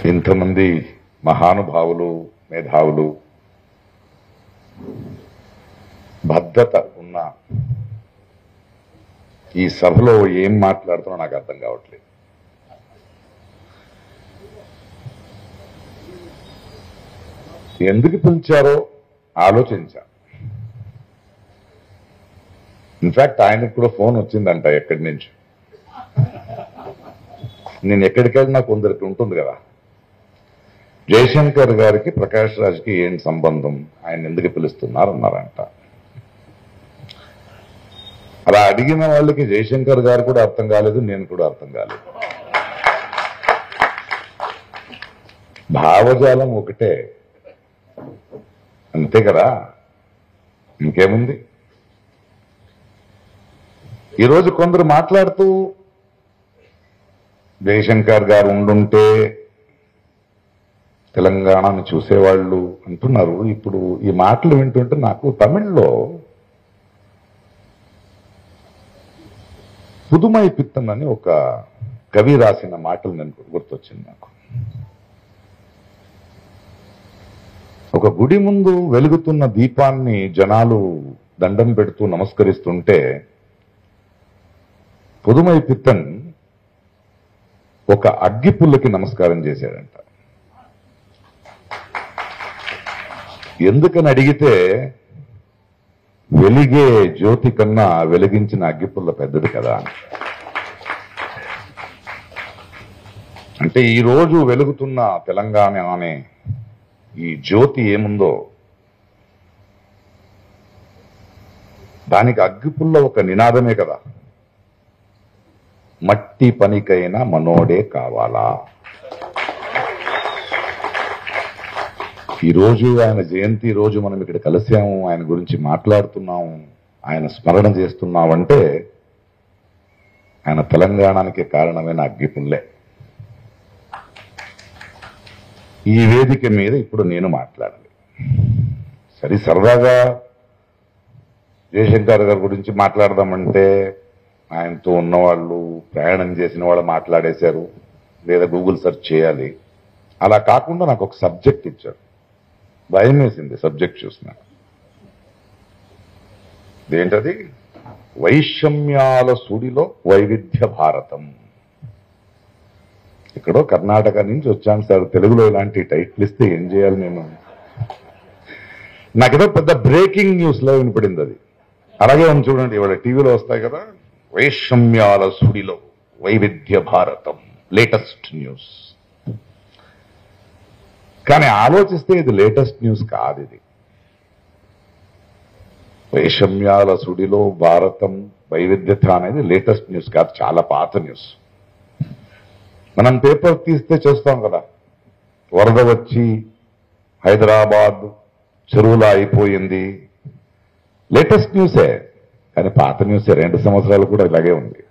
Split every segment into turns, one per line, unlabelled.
ఇంతమంది మహానుభావులు, మేధావులు, భద్రత ఉన్న ఈ సభలో ఏం మాట్లాడుతున్నా నాకు అర్థం కావట్లేదు. ఎందుకు పిలిచారో ఆలోచించా. ఇన్ఫాక్ట్ ఆయనకు కూడా ఫోన్ వచ్చిందంట ఎక్కడి నుంచి. నేను ఎక్కడికి వెళ్ళినా కొందరికి ఉంటుంది కదా, జయశంకర్ గారికి ప్రకాష్ రాజ్కి ఏం సంబంధం, ఆయన ఎందుకు పిలుస్తున్నారు అన్నారంట. అలా అడిగిన వాళ్ళకి జయశంకర్ గారు కూడా అర్థం కాలేదు, నేను కూడా అర్థం కాలేదు. భావజాలం ఒకటే, అంతే కదా, ఇంకేముంది. ఈరోజు కొందరు మాట్లాడుతూ జయశంకర్ గారు ఉండుంటే తెలంగాణను చూసేవాళ్ళు అంటున్నారు. ఇప్పుడు ఈ మాటలు వింటుంటే నాకు తమిళ్లో పుదుమై పిత్తం అని ఒక కవి రాసిన మాటలు నేను గుర్తొచ్చింది నాకు. ఒక గుడి ముందు వెలుగుతున్న దీపాన్ని జనాలు దండం పెడుతూ నమస్కరిస్తుంటే పుదుమై పిత్తన్ ఒక అగ్గిపుల్లకి నమస్కారం చేశాడంట. ఎందుకని అడిగితే, వెలిగే జ్యోతి కన్నా వెలిగించిన అగ్గిపుల్ల పెద్దది కదా. అంటే ఈరోజు వెలుగుతున్న తెలంగాణ అనే ఈ జ్యోతి ఏముందో దానికి అగ్గిపుల్ల ఒక నినాదమే కదా. మట్టి పనికైనా మనోడే కావాలా. ఈరోజు ఆయన జయంతి రోజు మనం ఇక్కడ కలిసాము, ఆయన గురించి మాట్లాడుతున్నాము, ఆయన స్మరణ చేస్తున్నామంటే ఆయన తెలంగాణకి కారణమైన అగ్గిపుల్లే. ఈ వేదిక మీద ఇప్పుడు నేను మాట్లాడాలి. సరదాగా జయశంకర్ గారి గురించి మాట్లాడదామంటే ఆయనతో ఉన్నవాళ్ళు, ప్రయాణం చేసిన వాళ్ళు మాట్లాడేశారు, లేదా గూగుల్ సెర్చ్ చేయాలి. అలా కాకుండా నాకు ఒక సబ్జెక్ట్ ఇచ్చారు. భయం వేసింది సబ్జెక్ట్ చూసిన. ఏంటది? వైషమ్యాల సుడిలో వైవిధ్య భారతం. ఇక్కడో కర్ణాటక నుంచి వచ్చాను సార్, తెలుగులో ఇలాంటి టైటిల్ ఇస్తే ఏం చేయాలి నేను? నాకేదో పెద్ద బ్రేకింగ్ న్యూస్ లో వినపడింది అది. అలాగే ఉంది చూడండి, ఇవాళ టీవీలో వస్తాయి కదా, వైషమ్యాల సుడిలో వైవిధ్య భారతం, లేటెస్ట్ న్యూస్. కానీ ఆలోచిస్తే ఇది లేటెస్ట్ న్యూస్ కాదు. ఇది వైషమ్యాల సుడిలో భారతం, వైవిధ్యత అనేది లేటెస్ట్ న్యూస్ కాదు, చాలా పాత న్యూస్. మనం పేపర్ తీస్తే చూస్తాం కదా, వరద వచ్చి హైదరాబాద్ చెరువులా అయిపోయింది. లేటెస్ట్ న్యూసే కానీ పాత న్యూసే. 2 సంవత్సరాలు కూడా ఇలాగే ఉంది.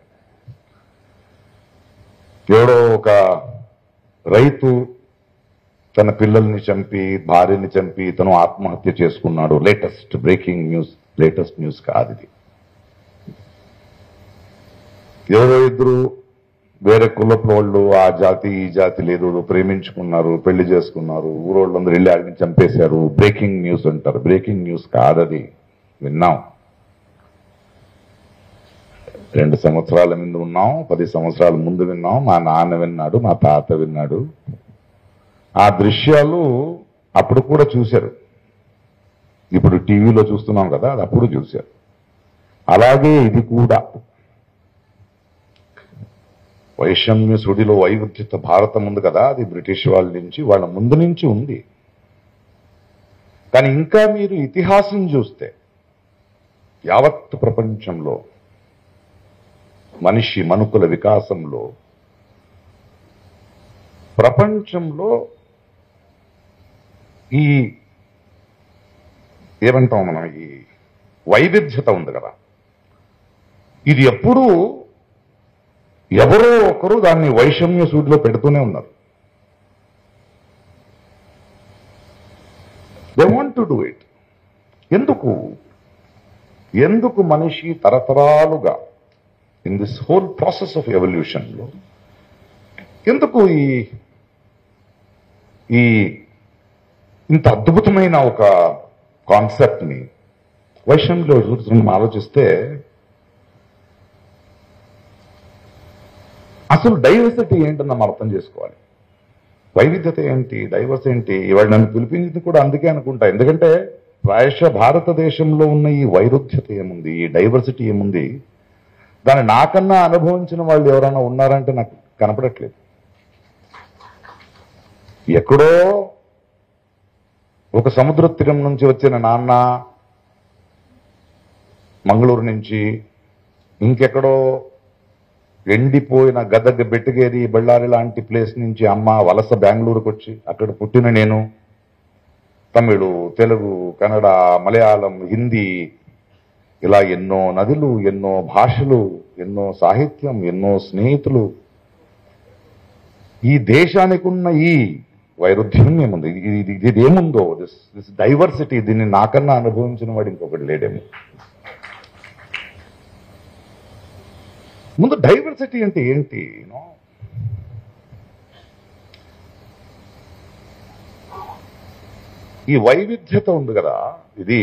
ఎవడో ఒక రైతు తన పిల్లల్ని చంపి, భార్యని చంపి తను ఆత్మహత్య చేసుకున్నాడు. Latest breaking news, latest news కాదు ఇది. ఎవరో ఇద్దరు వేరే కులపు వాళ్ళు, ఆ జాతి ఈ జాతి లేదు, ప్రేమించుకున్నారు, పెళ్లి చేసుకున్నారు, ఊరోళ్ళందరూ వెళ్ళి ఆడిని చంపేశారు. బ్రేకింగ్ న్యూస్ అంటారు. బ్రేకింగ్ న్యూస్ కాదది. విన్నాం, 2 సంవత్సరాల ముందు ఉన్నాం, 10 సంవత్సరాల ముందు విన్నాం. మా నాన్న విన్నాడు, మా తాత విన్నాడు. ఆ దృశ్యాలు అప్పుడు కూడా చూశారు. ఇప్పుడు టీవీలో చూస్తున్నాం కదా, అది అప్పుడు చూశారు. అలాగే ఇది కూడా వైషమ్య సుడిలో వైవిధ్యత భారతం ఉంది కదా, అది బ్రిటిష్ వాళ్ళ నుంచి, వాళ్ళ ముందు నుంచి ఉంది. కానీ ఇంకా మీరు ఇతిహాసం చూస్తే యావత్ ప్రపంచంలో మనుకుల వికాసంలో ప్రపంచంలో ఈ ఏమంటాం మనం, ఈ వైవిధ్యత ఉంది కదా, ఇది ఎప్పుడూ ఎవరో ఒకరు దాన్ని వైషమ్య సూడిలో పెడుతూనే ఉన్నారు. They want to do it. ఎందుకు మనిషి తరతరాలుగా in this whole process of evolution లో ఎందుకు ఈ ఈ ఇంత అద్భుతమైన ఒక కాన్సెప్ట్ని వైషమ్యంలో మనం ఆలోచిస్తే అసలు డైవర్సిటీ ఏంటని మనం అర్థం చేసుకోవాలి. వైవిధ్యత ఏంటి, డైవర్స్ ఏంటి? ఇవాళ నన్ను పిలిపించింది కూడా అందుకే అనుకుంటా. ఎందుకంటే ప్రాయశ భారతదేశంలో ఉన్న ఈ వైరుధ్యత ఏముంది, ఈ డైవర్సిటీ ఏముంది, దాన్ని నాకన్నా అనుభవించిన వాళ్ళు ఎవరైనా ఉన్నారంటే నాకు కనపడట్లేదు. ఎక్కడో ఒక సముద్ర తీరం నుంచి వచ్చిన నాన్న, మంగళూరు నుంచి, ఇంకెక్కడో ఎండిపోయిన గదగ, బెట్టగేరి, బళ్ళారి లాంటి ప్లేస్ నుంచి అమ్మ వలస బెంగళూరుకు వచ్చి అక్కడ పుట్టిన నేను తమిళు, తెలుగు, కన్నడ, మలయాళం, హిందీ, ఇలా ఎన్నో నదులు, ఎన్నో భాషలు, ఎన్నో సాహిత్యం, ఎన్నో స్నేహితులు. ఈ దేశానికి ఉన్న ఈ వైరుధ్యం ఏముంది, ఇది ఏముందో, దిస్ డైవర్సిటీ, దీన్ని నాకన్నా అనుభవించిన వాడు ఇంకొకటి లేడేమో. ముందు డైవర్సిటీ అంటే ఏంటి? ఈ వైవిధ్యత ఉంది కదా, ఇది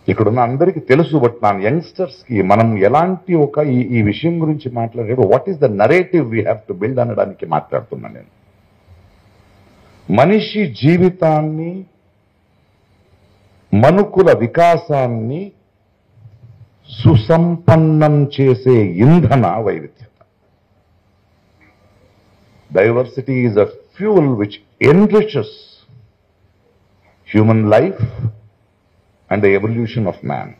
ఇక్కడున్న అందరికీ తెలుసు. బట్ నా యంగ్స్టర్స్ కి మనం ఎలాంటి ఒక ఈ విషయం గురించి మాట్లాడేది, what is the narrative we have to build అనడానికి మాట్లాడుతున్నాను నేను. మనిషి జీవితాన్ని, మనుకుల వికాసాన్ని సుసంపన్నం చేసే ఇంధన వైవిధ్యత. Diversity is a fuel which enriches human life and the evolution of man.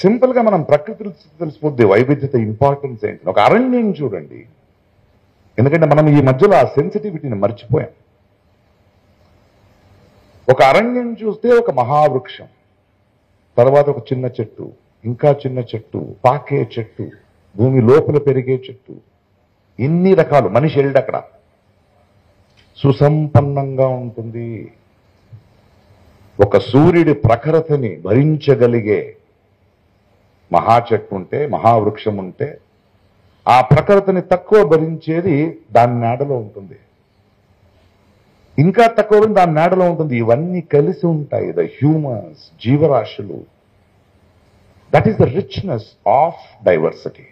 Simple గా మనం ప్రకృతిలో తెలిసిపోద్ది వైవిధ్యత ఇంపార్టెన్స్ ఏంటి. ఒక అరణ్యం చూడండి, ఎందుకంటే మనం ఈ మధ్యలో ఆ సెన్సిటివిటీని మర్చిపోయాం. ఒక అరణ్యం చూస్తే ఒక మహావృక్షం, తర్వాత ఒక చిన్న చెట్టు, ఇంకా చిన్న చెట్టు, పాకే చెట్టు, భూమి లోపల పెరిగే చెట్టు, ఇన్ని రకాలు. మనిషి వెళ్ళి అక్కడ సుసంపన్నంగా ఉంటుంది. ఒక సూర్యుడి ప్రఖరతని భరించగలిగే మహా చెట్టు ఉంటే, మహావృక్షం ఉంటే, ఆ ప్రఖరతని తక్కువ భరించేది దాని నీడలో ఉంటుంది. ఇంకా తక్కువ దాని నీడలో ఉంటుంది. ఇవన్నీ కలిసి ఉంటాయి. ద హ్యూమన్స్, జీవరాశులు. That is the richness of diversity.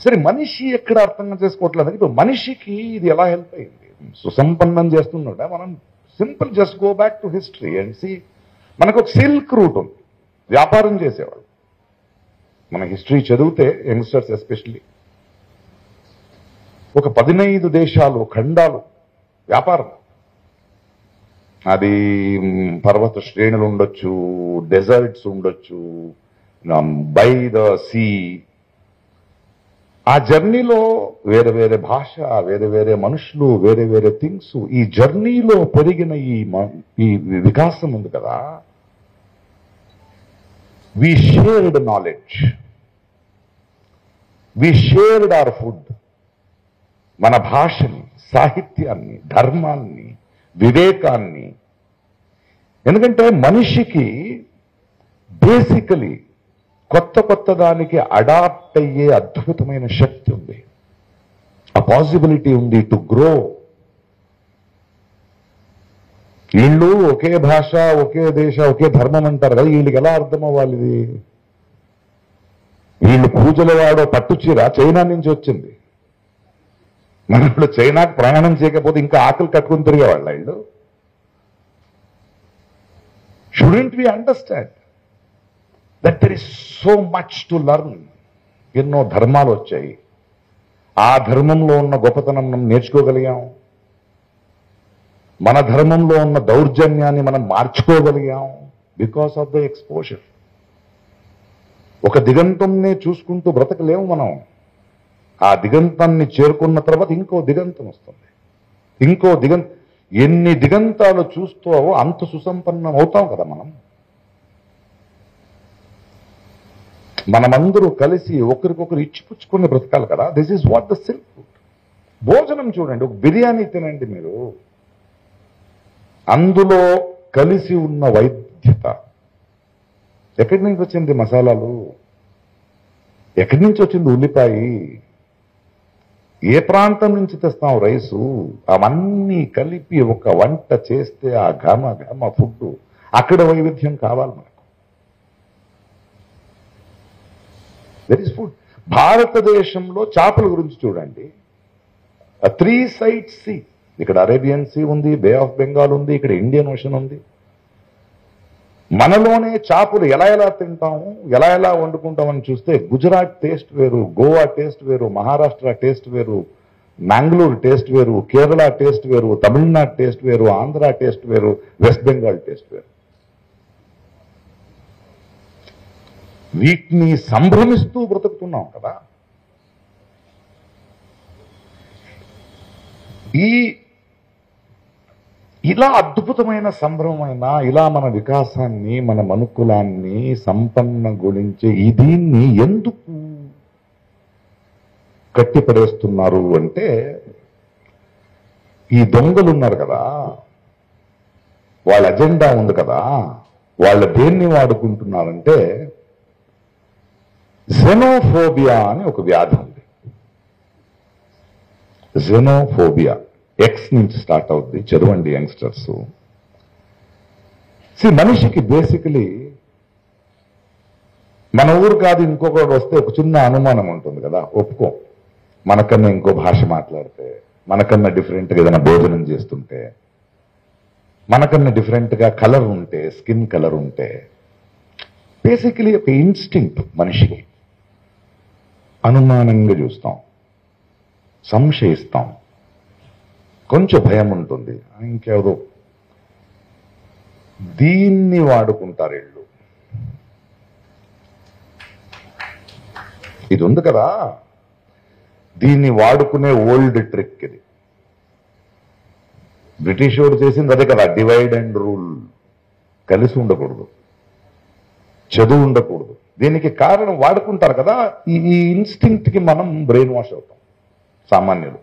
సరే, మనిషి ఎక్కడ అర్థం చేసుకోవట్లేదు. ఇప్పుడు మనిషికి ఇది ఎలా హెల్ప్ అయింది, సుసంపన్నం చేస్తున్నాడా? మనం simple just go back to history and see. మనకు ఒక సిల్క్ రూట్ ఉంది, వ్యాపారం చేసేవాళ్ళు. మన హిస్టరీ చదివితే యంగ్స్టర్స్ ఎస్పెషల్లీ ఒక 15 దేశాలు, ఖండాలు వ్యాపారం. అది పర్వత శ్రేణులు ఉండొచ్చు, డెజర్ట్స్ ఉండొచ్చు, బై ద సీ. ఆ జర్నీలో వేరే వేరే భాష, వేరే వేరే మనుషులు, వేరే వేరే థింగ్స్. ఈ జర్నీలో పెరిగిన ఈ వికాసం ఉంది కదా, వి shared knowledge, we shared our food. మన భాషని, సాహిత్యాన్ని, ధర్మాన్ని, వివేకాన్ని. ఎందుకంటే మనిషికి బేసికలీ కొత్త దానికి అడాప్ట్ అయ్యే అద్భుతమైన శక్తి ఉంది, ఆ పాసిబిలిటీ ఉంది టు గ్రో. వీళ్ళు ఒకే భాష, ఒకే దేశ, ఒకే ధర్మం అంటారు కదా, వీళ్ళకి ఎలా అర్థం అవ్వాలి ఇది? వీళ్ళు పూజల వాడో పట్టు చీర చైనా నుంచి వచ్చింది. మన ఇప్పుడు చైనాకు ప్రయాణం చేయకపోతే ఇంకా ఆకలి కట్టుకుని తిరిగేవాళ్ళ వీళ్ళు. Shouldn't we understand that there is so much to learn. ఎన్నో ధర్మాలు వచ్చాయి, ఆ ధర్మంలో ఉన్న గొప్పతనం మనం నేర్చుకోగలిగాం. మన ధర్మంలో ఉన్న దౌర్జన్యాన్ని మనం మార్చుకోగలిగాం బికాస్ ఆఫ్ ద ఎక్స్పోజర్. ఒక దిగంతంనే చూసుకుంటూ బ్రతకలేము మనం. ఆ దిగంతాన్ని చేరుకున్న తర్వాత ఇంకో దిగంతం వస్తుంది, ఇంకో ఎన్ని దిగంతాలు చూస్తావో అంత సుసంపన్నం అవుతాం కదా మనం. మనమందరూ కలిసి ఒకరికొకరు ఇచ్చిపుచ్చుకుని బ్రతకాలి కదా. This is what the silk route. భోజనం చూడండి, ఒక బిర్యానీ తినండి మీరు, అందులో కలిసి ఉన్న వైవిధ్యత. ఎక్కడి నుంచి వచ్చింది మసాలాలు, ఎక్కడి నుంచి వచ్చింది ఉల్లిపాయ, ఏ ప్రాంతం నుంచి తెస్తాం రైసు, అవన్నీ కలిపి ఒక వంట చేస్తే ఆ ఘమ ఫుడ్, అక్కడ వైవిధ్యం కావాలి మనకు. That is food. భారతదేశంలో చేపల గురించి చూడండి, 3 సైడ్స్ సీ. ఇక్కడ అరేబియన్ సీ ఉంది, బే ఆఫ్ బెంగాల్ ఉంది, ఇక్కడ ఇండియన్ ఓషన్ ఉంది. మనలోనే చేపలు ఎలా తింటాము, ఎలా వండుకుంటామని చూస్తే గుజరాత్ టేస్ట్ వేరు, గోవా టేస్ట్ వేరు, మహారాష్ట్ర టేస్ట్ వేరు, మ్యాంగ్లూరు టేస్ట్ వేరు, కేరళ టేస్ట్ వేరు, తమిళనాడు టేస్ట్ వేరు, ఆంధ్ర టేస్ట్ వేరు, వెస్ట్ బెంగాల్ టేస్ట్ వేరు. వీటిని సంభ్రమిస్తూ బ్రతుకుతున్నాం కదా. ఇలా అద్భుతమైన సంభ్రమమైన, ఇలా మన వికాసాన్ని, మన మనుకులాన్ని సంపన్న గుణించే దీన్ని ఎందుకు కట్టిపడేస్తున్నారు అంటే, ఈ దొంగలు ఉన్నారు కదా, వాళ్ళ అజెండా ఉంది కదా, వాళ్ళ దేన్ని వాడుకుంటున్నారంటే జెనోఫోబియా అని ఒక వ్యాధి ఉంది. జెనోఫోబియా ఎక్స్ నుంచి స్టార్ట్ అవుద్ది, చదవండి యంగ్స్టర్స్. మనిషికి బేసికలీ మన ఊరు కాదు ఇంకొకటి వస్తే ఒక చిన్న అనుమానం ఉంటుంది కదా, ఒప్పుకో. మనకన్నా ఇంకో భాష మాట్లాడితే, మనకన్నా డిఫరెంట్గా ఏదైనా భోజనం చేస్తుంటే, మనకన్నా డిఫరెంట్గా కలర్ ఉంటే, స్కిన్ కలర్ ఉంటే, బేసికలీ ఒక ఇన్స్టింక్ట్ మనిషికి. అనుమానంగా చూస్తాం, సంశయిస్తాం, కొంచెం భయం ఉంటుంది, ఇంకేదో. దీన్ని వాడుకుంటారు వీళ్ళు. ఇది ఉంది కదా, దీన్ని వాడుకునే ఓల్డ్ ట్రిక్ ఇది. బ్రిటిష్ వాడు చేసింది అదే కదా, డివైడ్ అండ్ రూల్. కలిసి ఉండకూడదు, చదువు ఉండకూడదు. దీనికి కారణం వాడుకుంటారు కదా, ఈ ఇన్స్టింక్ట్ కి మనం బ్రెయిన్ వాష్ అవుతాం సామాన్యులు.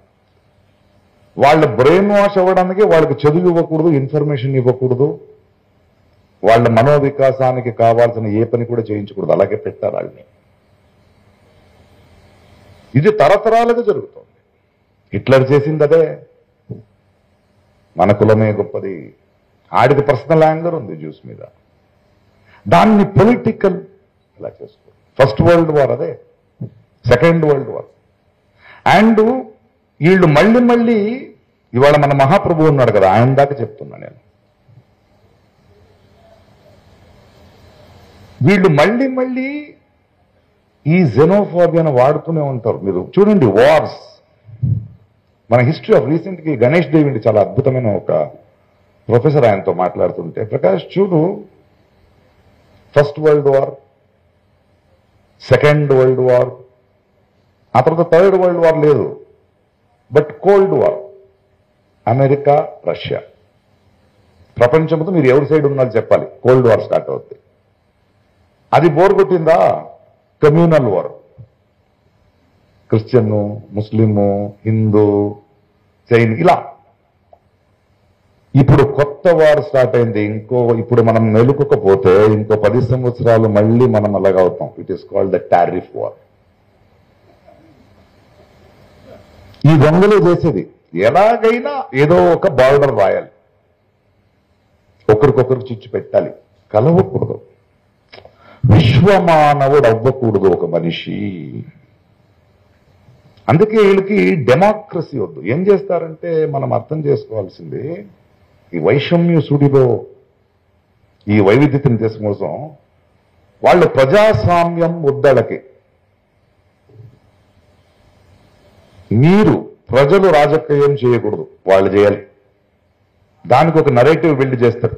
వాళ్ళ బ్రెయిన్ వాష్ అవ్వడానికి వాళ్ళకి చదువు ఇవ్వకూడదు, ఇన్ఫర్మేషన్ ఇవ్వకూడదు, వాళ్ళ మనోవికాసానికి కావాల్సిన ఏ పని కూడా చేయించకూడదు, అలాగే పెట్టారు వాళ్ళని. ఇది తరతరాలుగా జరుగుతుంది. హిట్లర్ చేసింది అదే. మన కులమే గొప్పది, ఆడికి పర్సనల్ యాంగర్ ఉంది జ్యూస్ మీద, దాన్ని పొలిటికల్ ఇలా చేసుకో. ఫస్ట్ వరల్డ్ వార్ అదే, సెకండ్ వరల్డ్ వార్. అండ్ వీళ్ళు మళ్ళీ ఇవాళ మన మహాప్రభు ఉన్నాడు కదా, ఆయన దాకా చెప్తున్నా నేను. వీళ్ళు మళ్ళీ ఈ జెనోఫోబియాను వాడుతూనే ఉంటారు. మీరు చూడండి, వార్స్, మన హిస్టరీ ఆఫ్ రీసెంట్కి గణేష్ దేవిండి చాలా అద్భుతమైన ఒక ప్రొఫెసర్ ఆయనతో మాట్లాడుతుంటే, ప్రకాష్ చూడు, first world war, second world war, ఆ తర్వాత థర్డ్ వరల్డ్ వార్ లేదు, but cold war, America Russia. ప్రపంచంతో మీరు ఎవరి సైడ్ ఉన్నారో చెప్పాలి, కోల్డ్ వార్ స్టార్ట్ అవుతుంది. అది బోర్ కొట్టిందా, communal war, Christian, Muslim, Hindu, Jain, ఇలా. ఇప్పుడు కొత్త వార్ స్టార్ట్ అయింది. ఇప్పుడు మనం మెలుకోకపోతే ఇంకో 10 సంవత్సరాలు మళ్ళీ మనం అలాగా అవుతాం. It is called the tariff war. ఈ దొంగలు చేసేది ఎలాగైనా ఏదో ఒక బార్డర్ రాయాలి, ఒకరికొకరు చిచ్చు పెట్టాలి, కలవకూడదు, విశ్వమానవుడు అవ్వకూడదు ఒక మనిషి. అందుకే వీళ్ళకి డెమోక్రసీ వద్దు. ఏం చేస్తారంటే, మనం అర్థం చేసుకోవాల్సింది, ఈ వైషమ్య సుడిలో ఈ వైవిధ్యతను కోసం వాళ్ళు ప్రజాస్వామ్యం వద్దలకి. మీరు ప్రజలు రాజకీయం చేయకూడదు, వాళ్ళు చేయాలి. దానికి ఒక నరేటివ్ బిల్డ్ చేస్తారు.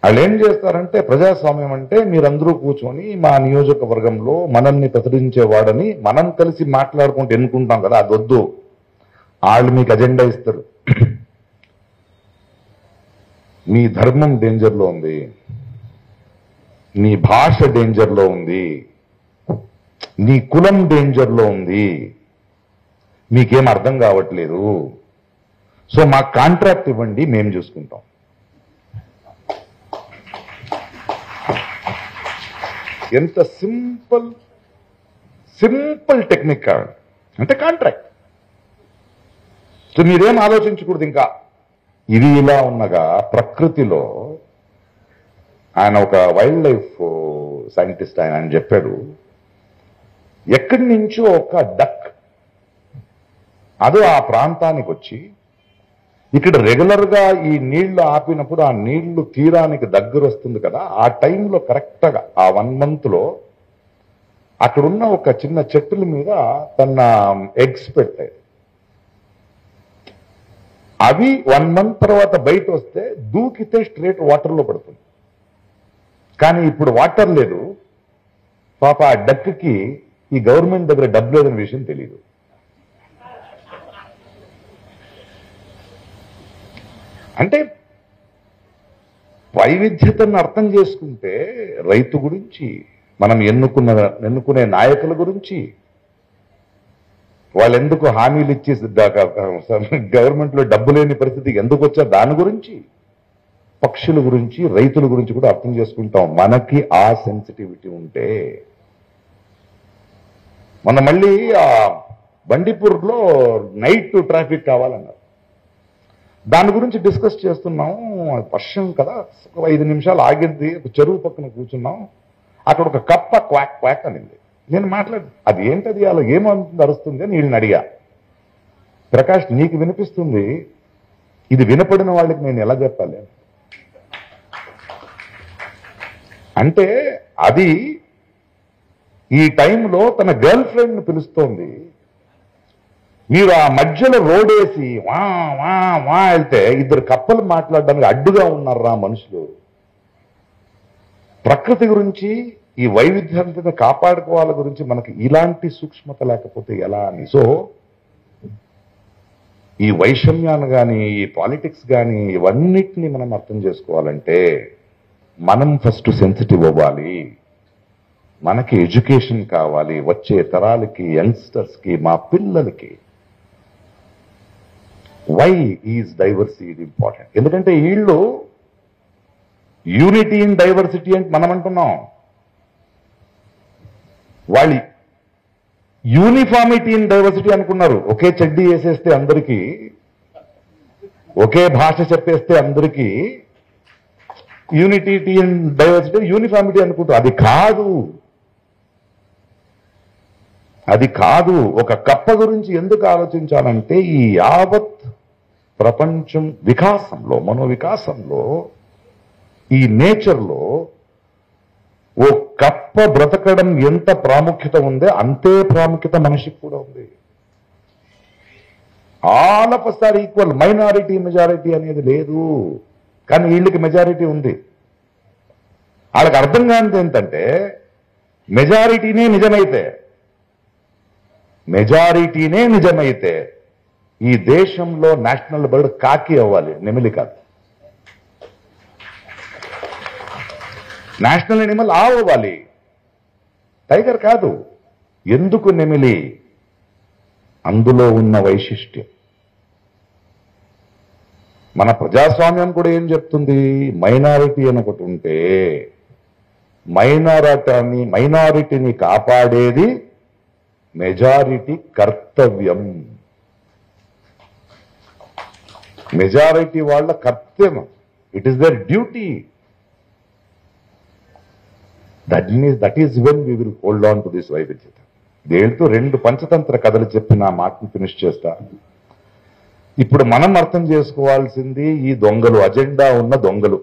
వాళ్ళు ఏం చేస్తారంటే, ప్రజాస్వామ్యం అంటే మీరందరూ కూర్చొని మా నియోజకవర్గంలో మనల్ని ప్రచురించేవాడని మనం కలిసి మాట్లాడుకుంటూ ఎన్నుకుంటాం కదా, అది వద్దు. వాళ్ళు మీకు అజెండా ఇస్తారు. మీ ధర్మం డేంజర్లో ఉంది, నీ భాష డేంజర్లో ఉంది, నీ కులం డేంజర్లో ఉంది, మీకేం అర్థం కావట్లేదు, సో మాకు కాంట్రాక్ట్ ఇవ్వండి, మేము చూసుకుంటాం. ఎంత సింపుల్ టెక్నిక్. అంటే కాంట్రాక్ట్. సో మీరేం ఆలోచించకూడదు ఇంకా. ఇది ఇలా ఉన్నగా ప్రకృతిలో ఆయన ఒక వైల్డ్ లైఫ్ సైంటిస్ట్ ఆయన చెప్పాడు, ఎక్కడి నుంచో ఒక డక్ అది ఆ ప్రాంతానికి వచ్చి ఇక్కడ రెగ్యులర్ గా ఈ నీళ్లు ఆపినప్పుడు ఆ నీళ్లు తీరానికి దగ్గర వస్తుంది కదా, ఆ టైంలో కరెక్ట్ గా ఆ 1 month లో అక్కడున్న ఒక చిన్న చెట్టుల మీద తన ఎగ్స్ పెట్టాయి. అవి 1 month తర్వాత బయట వస్తే దూకితే స్ట్రేట్ వాటర్లో పడుతుంది. కానీ ఇప్పుడు వాటర్ లేదు, పాప ఆ డక్కి ఈ గవర్నమెంట్ దగ్గర డబ్బు లేదనే విషయం తెలియదు. అంటే వైవిధ్యతను అర్థం చేసుకుంటే రైతు గురించి, మనం ఎన్నుకునే నాయకుల గురించి, వాళ్ళు ఎందుకు హామీలు ఇచ్చి గవర్నమెంట్లో డబ్బు లేని పరిస్థితికి ఎందుకు వచ్చారు దాని గురించి, పక్షుల గురించి, రైతుల గురించి కూడా అర్థం చేసుకుంటాం మనకి ఆ సెన్సిటివిటీ ఉంటే. మొన్న మళ్ళీ ఆ బండిపూర్లో నైట్ ట్రాఫిక్ కావాలన్నారు. దాని గురించి డిస్కస్ చేస్తున్నాం. వర్షం కదా, ఒక 5 నిమిషాలు ఆగింది. ఒక చెరువు పక్కన కూర్చున్నాం. అక్కడ ఒక కప్ప క్వాక్ క్వాక్ అనింది. నేను మాట్లాడు, అది ఏంటది అలా ఏమంటుంది అరుస్తుంది అని వీళ్ళని అడిగా. ప్రకాష్, నీకు వినిపిస్తుంది, ఇది వినపడిన వాళ్ళకి నేను ఎలా చెప్పాలి అంటే, అది ఈ టైంలో తన గర్ల్ ఫ్రెండ్ని పిలుస్తోంది. మీరు ఆ మధ్యలో రోడ్ వేసి వా వా వా వెళ్తే 2 కప్పలు మాట్లాడడానికి అడ్డుగా ఉన్నారా మనుషులు. ప్రకృతి గురించి, ఈ వైవిధ్యాన్ని కాపాడుకోవాల గురించి మనకి ఇలాంటి సూక్ష్మత లేకపోతే ఎలా అని. సో ఈ వైషమ్యాన్ని కానీ, ఈ పాలిటిక్స్ కానీ, ఇవన్నిటినీ మనం అర్థం చేసుకోవాలంటే మనం ఫస్ట్ సెన్సిటివ్ అవ్వాలి. మనకి ఎడ్యుకేషన్ కావాలి, వచ్చే తరాలకి, యంగ్స్టర్స్కి, మా పిల్లలకి. Why is diversity important? ఎందుకంటే వీళ్ళు యూనిటీ ఇన్ డైవర్సిటీ అంటే మనం అంటున్నాం, వాళ్ళు యూనిఫార్మిటీ ఇన్ డైవర్సిటీ అనుకున్నారు. ఒకే చెడ్డీ వేసేస్తే అందరికీ, ఒకే భాష చెప్పేస్తే అందరికీ యూనిటీ ఇన్ డైవర్సిటీ, యూనిఫార్మిటీ అనుకుంటారు. అది కాదు, అది కాదు. ఒక కప్ప గురించి ఎందుకు ఆలోచించాలంటే, ఈ యావత్ ప్రపంచం వికాసంలో, మనోవికాసంలో, ఈ నేచర్లో ఓ కప్ప బ్రతకడం ఎంత ప్రాముఖ్యత ఉందో అంతే ప్రాముఖ్యత మనిషికి కూడా ఉంది. All of us are equal. Minority majority అనేది లేదు, కానీ వీళ్ళకి మెజారిటీ ఉంది. వాళ్ళకి అర్థం కానిది ఏంటంటే, మెజారిటీనే నిజమైతే ఈ దేశంలో నేషనల్ బర్డ్ కాకి అవ్వాలి, నెమిలి కాదు. నేషనల్ ఎనిమల్ ఆవు అవ్వాలి, టైగర్ కాదు. ఎందుకు నెమిలి? అందులో ఉన్న వైశిష్ట్యం. మన ప్రజాస్వామ్యం కూడా ఏం చెప్తుంది? మైనారిటీ అని ఒకటి ఉంటే మైనారిటీని కాపాడేది మెజారిటీ కర్తవ్యం. మెజారిటీ వాళ్ళ కర్తవ్యం. It is their duty. That is when we will hold on to this వైవిధ్యత. దేంతో 2 పంచతంత్ర కథలు చెప్పి నా మాటను ఫినిష్ చేస్తా. ఇప్పుడు మనం అర్థం చేసుకోవాల్సింది, ఈ దొంగలు, అజెండా ఉన్న దొంగలు,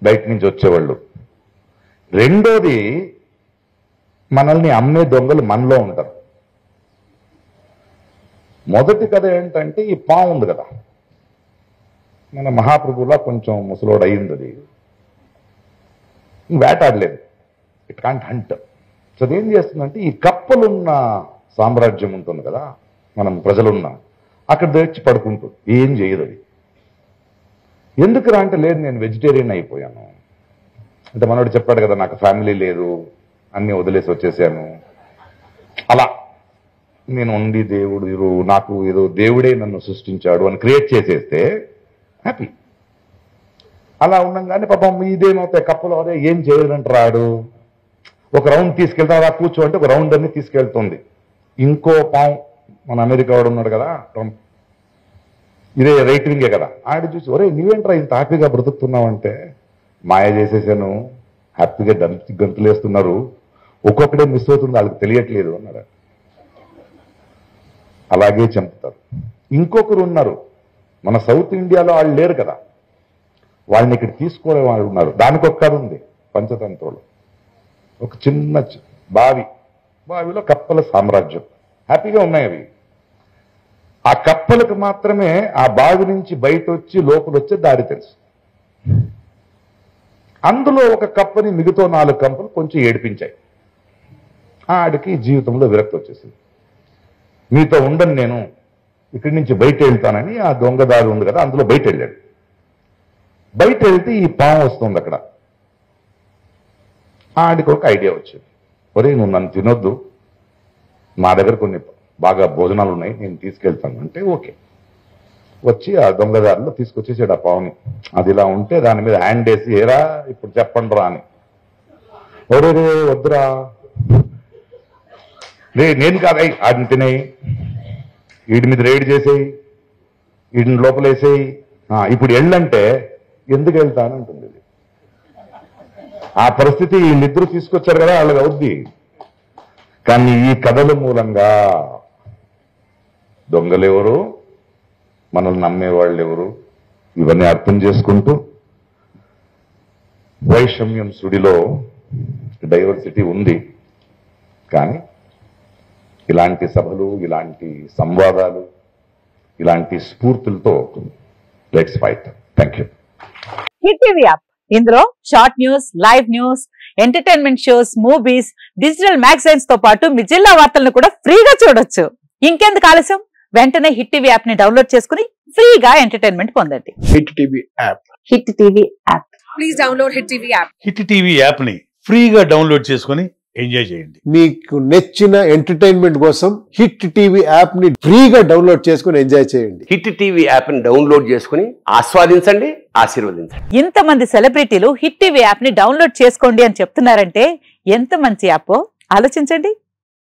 బయట నుంచి వచ్చేవాళ్ళు. రెండోది, మనల్ని అమ్మే దొంగలు మనలో ఉంటారు. మొదటి కథ ఏంటంటే, ఈ పాము ఉంది కదా, మన మహాప్రభులా కొంచెం ముసలోడు అయింది. అది వేటాడలేదు, ఇట్ కాంట్ హంట్. సో అదేం చేస్తుందంటే, ఈ కప్పలున్న సామ్రాజ్యం ఉంటుంది కదా, మనం ప్రజలున్న, అక్కడ తెచ్చి పడుకుంటుంది. ఏం చేయదు అది. ఎందుకురా అంటే, లేదు నేను వెజిటేరియన్ అయిపోయాను అంటే, మనోడు చెప్పాడు కదా, నాకు ఫ్యామిలీ లేదు, అన్ని వదిలేసి వచ్చేసాను, అలా నేను ఉండి దేవుడు నాకు ఏదో దేవుడే నన్ను సృష్టించాడు అని క్రియేట్ చేసేస్తే హ్యాపీ. అలా ఉండంగానే పాపం ఇదేమవుతాయి, కప్పలు అదే ఏం చేయడంటే రాడు. ఒక రౌండ్ తీసుకెళ్తా, అలా కూర్చో అంటే ఒక రౌండ్ అన్ని తీసుకెళ్తుంది. ఇంకో పాము మన అమెరికా వాడు ఉన్నాడు కదా ట్రంప్, ఇదే రైట్ వింగే కదా, ఆడ చూసి ఒరే నువ్వేంట్రా ఇంత హ్యాపీగా బ్రతుకుతున్నావంటే మాయ చేసేసాను, హ్యాపీగా గంతులేస్తున్నారు, ఒక్కొక్కడే మిస్ అవుతుంది వాళ్ళకి తెలియట్లేదు అన్నాడు. అలాగే చంపుతారు. ఇంకొకరు ఉన్నారు మన సౌత్ ఇండియాలో, వాళ్ళు లేరు కదా, వాళ్ళని ఇక్కడ తీసుకోలే వాళ్ళు ఉన్నారు. దానికి ఒక కథ ఉంది పంచతంత్రులు. ఒక చిన్న బావిలో కప్పల సామ్రాజ్యం హ్యాపీగా ఉన్నాయి అవి. ఆ కప్పలకు మాత్రమే ఆ బావి నుంచి బయట వచ్చి లోపల వచ్చే దారి తెలుసు. అందులో ఒక కప్పని మిగతా 4 కప్పలు కొంచెం ఏడిపించాయి. ఆడికి జీవితంలో విరక్తి వచ్చేసింది. మీతో ఉండను నేను, ఇక్కడి నుంచి బయట వెళ్తానని ఆ దొంగదారి ఉంది కదా అందులో బయట వెళ్ళాడు. బయట వెళ్తే ఈ పాము వస్తుంది అక్కడ. ఆడికి ఒక ఐడియా వచ్చింది, ఒరే నువ్వు నన్ను తినొద్దు, మా దగ్గర కొన్ని బాగా భోజనాలు ఉన్నాయి, నేను తీసుకెళ్తాను అంటే ఓకే. వచ్చి ఆ దొంగదారిలో తీసుకొచ్చేసాడు ఆ పావుని. అది ఇలా ఉంటే దాని మీద హ్యాండ్ వేసి ఏరా ఇప్పుడు చెప్పండి రా అని. ఒరే రే వద్దురా, రే నేను కాదు ఆడిని తినేయి, వీడి మీద రైడ్ చేసేయి, వీడిని లోపలేసేయి, ఇప్పుడు వెళ్ళంటే ఎందుకు వెళ్తానంటుంది. ఆ పరిస్థితి వీళ్ళిద్దరూ తీసుకొచ్చారు కదా వాళ్ళకి అవుద్ది. కానీ ఈ కథల మూలంగా దొంగలెవరు, మనల్ని నమ్మేవాళ్ళు ఎవరు, ఇవన్నీ అర్థం చేసుకుంటూ వైషమ్యం సుడిలో డైవర్సిటీ ఉంది. కానీ ఇలాంటి సభలు, ఇలాంటి సంవాదాలు, ఇలాంటి స్ఫూర్తులతో let's fight. Thank you.
Hit TV app, ఇందులో short news, live news, entertainment shows, movies, digital magazines తో పాటు మీ జిల్లా వార్తలను కూడా ఫ్రీగా చూడొచ్చు. ఇంకెందుకు ఆలస్యం, వెంటనే హిట్ టీవీ యాప్ ని డౌన్లోడ్ చేసుకుని ఫ్రీగా ఎంటర్టైన్మెంట్ పొందండి.
Hit TV app.
Hit TV app.
Please download hit TV app.
Hit TV app ని ఫ్రీగా డౌన్లోడ్ చేసుకుని ఎంజాయ్ చేయండి.
మీకు నచ్చిన ఎంటర్టైన్మెంట్ కోసం హిట్ టీవీ యాప్ ని ఫ్రీగా డౌన్లోడ్ చేసుకుని ఎంజాయ్ చేయండి.
హిట్ టీవీ యాప్ ని డౌన్లోడ్ చేసుకుని ఆస్వాదించండి, ఆశీర్వదించండి.
ఇంతమంది సెలబ్రిటీలు హిట్ టీవీ యాప్ ని డౌన్లోడ్ చేసుకోండి అని చెప్తున్నారంటే ఎంత మంచి యాప్ ఆలోచించండి.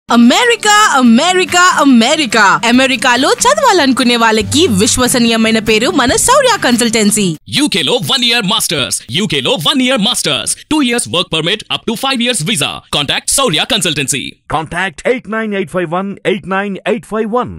అమెరికా అమెరికా అమెరికా అమెరికాలో చదవాలనుకునే వాళ్ళకి విశ్వసనీయమైన పేరు మన శౌర్య కన్సల్టెన్సీ.
UK లో 1 year masters, UK లో 1 year masters, 2 years work permit up to 5 years visa. Contact Saurya Consultancy.
Contact 89851 89851.